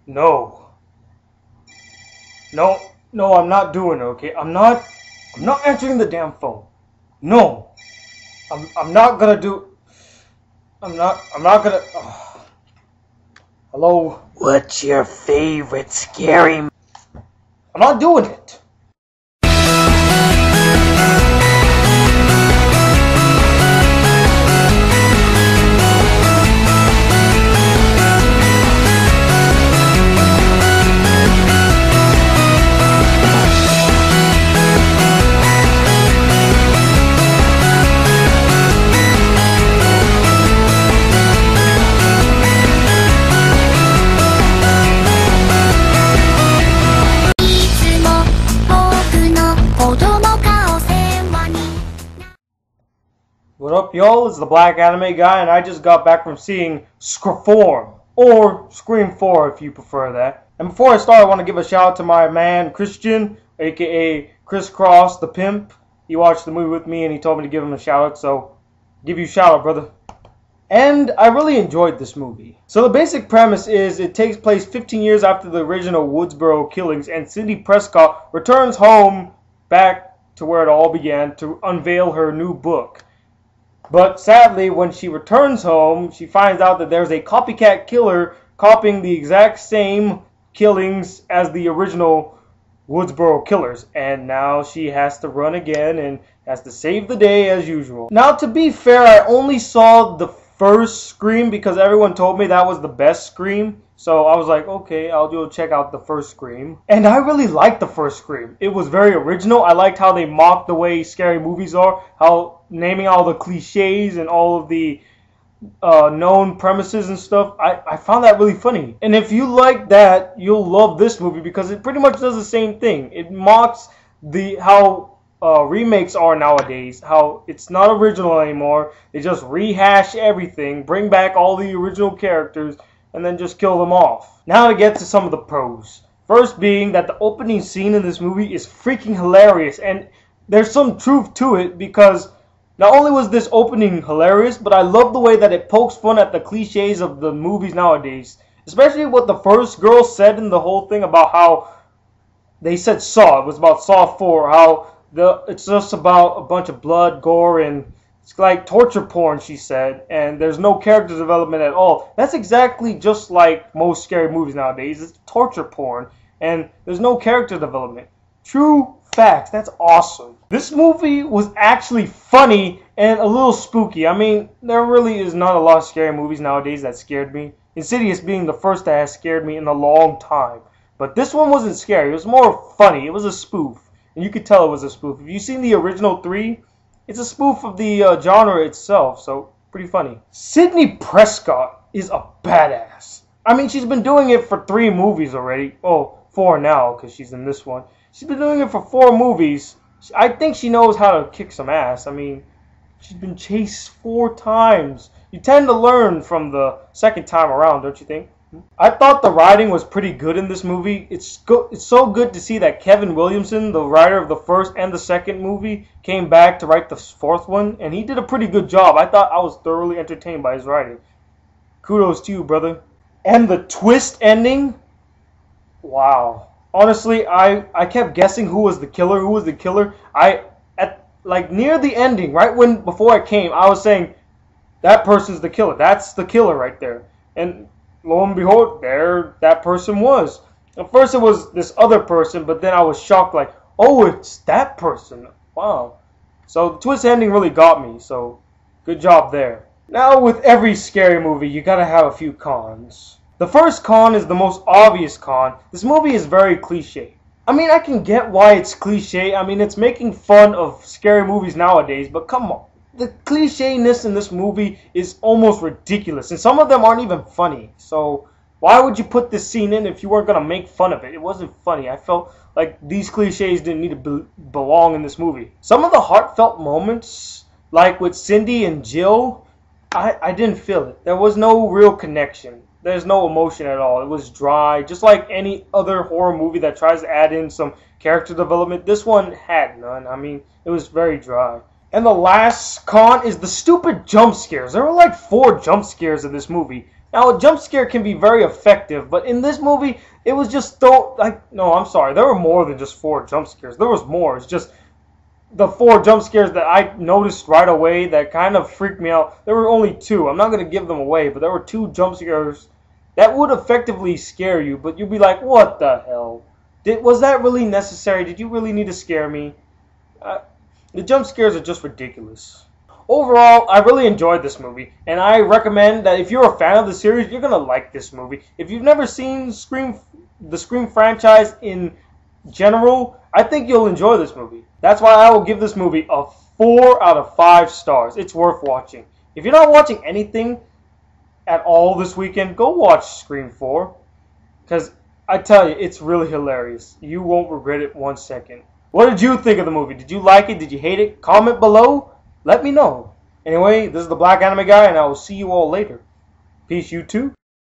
No. No, no, I'm not doing it, okay? I'm not answering the damn phone. No. I'm not gonna do... I'm not gonna... Hello? What's your favorite scary movie? I'm not doing it. What up, y'all? It's the Black Anime Guy, and I just got back from seeing Scream, or Scream 4 if you prefer that. And before I start, I want to give a shout out to my man Christian, aka Chris Cross the Pimp. He watched the movie with me and he told me to give him a shout out, so give you a shout out, brother. And I really enjoyed this movie. So the basic premise is it takes place 15 years after the original Woodsboro killings, and Cindy Prescott returns home back to where it all began to unveil her new book. But sadly, when she returns home, she finds out that there's a copycat killer copying the exact same killings as the original Woodsboro killers. And now she has to run again and has to save the day as usual. Now, to be fair, I only saw the first Scream because everyone told me that was the best Scream. So I was like, okay, I'll go check out the first Scream. And I really liked the first Scream. It was very original. I liked how they mocked the way scary movies are. How naming all the cliches and all of the known premises and stuff. I found that really funny. And if you like that, you'll love this movie because it pretty much does the same thing. It mocks how remakes are nowadays, how it's not original anymore. They just rehash everything, bring back all the original characters, and then just kill them off. Now to get to some of the pros. First being that the opening scene in this movie is freaking hilarious, and there's some truth to it because not only was this opening hilarious, but I love the way that it pokes fun at the cliches of the movies nowadays. Especially what the first girl said in the whole thing about how they said Saw. It was about Saw 4, how it's just about a bunch of blood, gore, and it's like torture porn, she said, and there's no character development at all. That's exactly just like most scary movies nowadays. It's torture porn, and there's no character development. True facts. That's awesome. This movie was actually funny and a little spooky. I mean, there really is not a lot of scary movies nowadays that scared me. Insidious being the first that has scared me in a long time. But this one wasn't scary. It was more funny. It was a spoof. And you could tell it was a spoof. If you've seen the original 3, it's a spoof of the genre itself, so pretty funny. Cindy Prescott is a badass. I mean, she's been doing it for 3 movies already. Oh, 4 now, because she's in this one. She's been doing it for 4 movies. I think she knows how to kick some ass. I mean, she's been chased 4 times. You tend to learn from the second time around, don't you think? I thought the writing was pretty good in this movie. It's so good to see that Kevin Williamson, the writer of the first and the second movie, came back to write the 4th one, and he did a pretty good job. I thought I was thoroughly entertained by his writing. Kudos to you, brother. And the twist ending? Wow. Honestly, I kept guessing who was the killer. Like near the ending, right before it came, I was saying, that person's the killer. That's the killer right there. And lo and behold, there that person was. At first it was this other person, but then I was shocked like, oh, it's that person. Wow. So the twist ending really got me, so good job there. Now with every scary movie, you gotta have a few cons. The first con is the most obvious con. This movie is very cliche. I mean, I can get why it's cliche. I mean, it's making fun of scary movies nowadays, but come on. The cliche-ness in this movie is almost ridiculous, and some of them aren't even funny. So why would you put this scene in if you weren't going to make fun of it? It wasn't funny. I felt like these cliches didn't need to belong in this movie. Some of the heartfelt moments, like with Cindy and Jill, I didn't feel it. There was no real connection. There's no emotion at all. It was dry, just like any other horror movie that tries to add in some character development. This one had none. I mean, it was very dry. And the last con is the stupid jump scares. There were like 4 jump scares in this movie. Now, a jump scare can be very effective, but in this movie, it was just no, I'm sorry. There were more than just 4 jump scares. There was more. It's just the 4 jump scares that I noticed right away that kind of freaked me out. There were only 2. I'm not going to give them away, but there were 2 jump scares that would effectively scare you, but you'd be like, what the hell? Was that really necessary? Did you really need to scare me? The jump scares are just ridiculous. Overall, I really enjoyed this movie, and I recommend that if you're a fan of the series, you're going to like this movie. If you've never seen the Scream franchise in general, I think you'll enjoy this movie. That's why I will give this movie a 4 out of 5 stars. It's worth watching. If you're not watching anything at all this weekend, go watch Scream 4. Because I tell you, it's really hilarious. You won't regret it 1 second. What did you think of the movie? Did you like it? Did you hate it? Comment below. Let me know. Anyway, this is the Black Anime Guy, and I will see you all later. Peace, you too.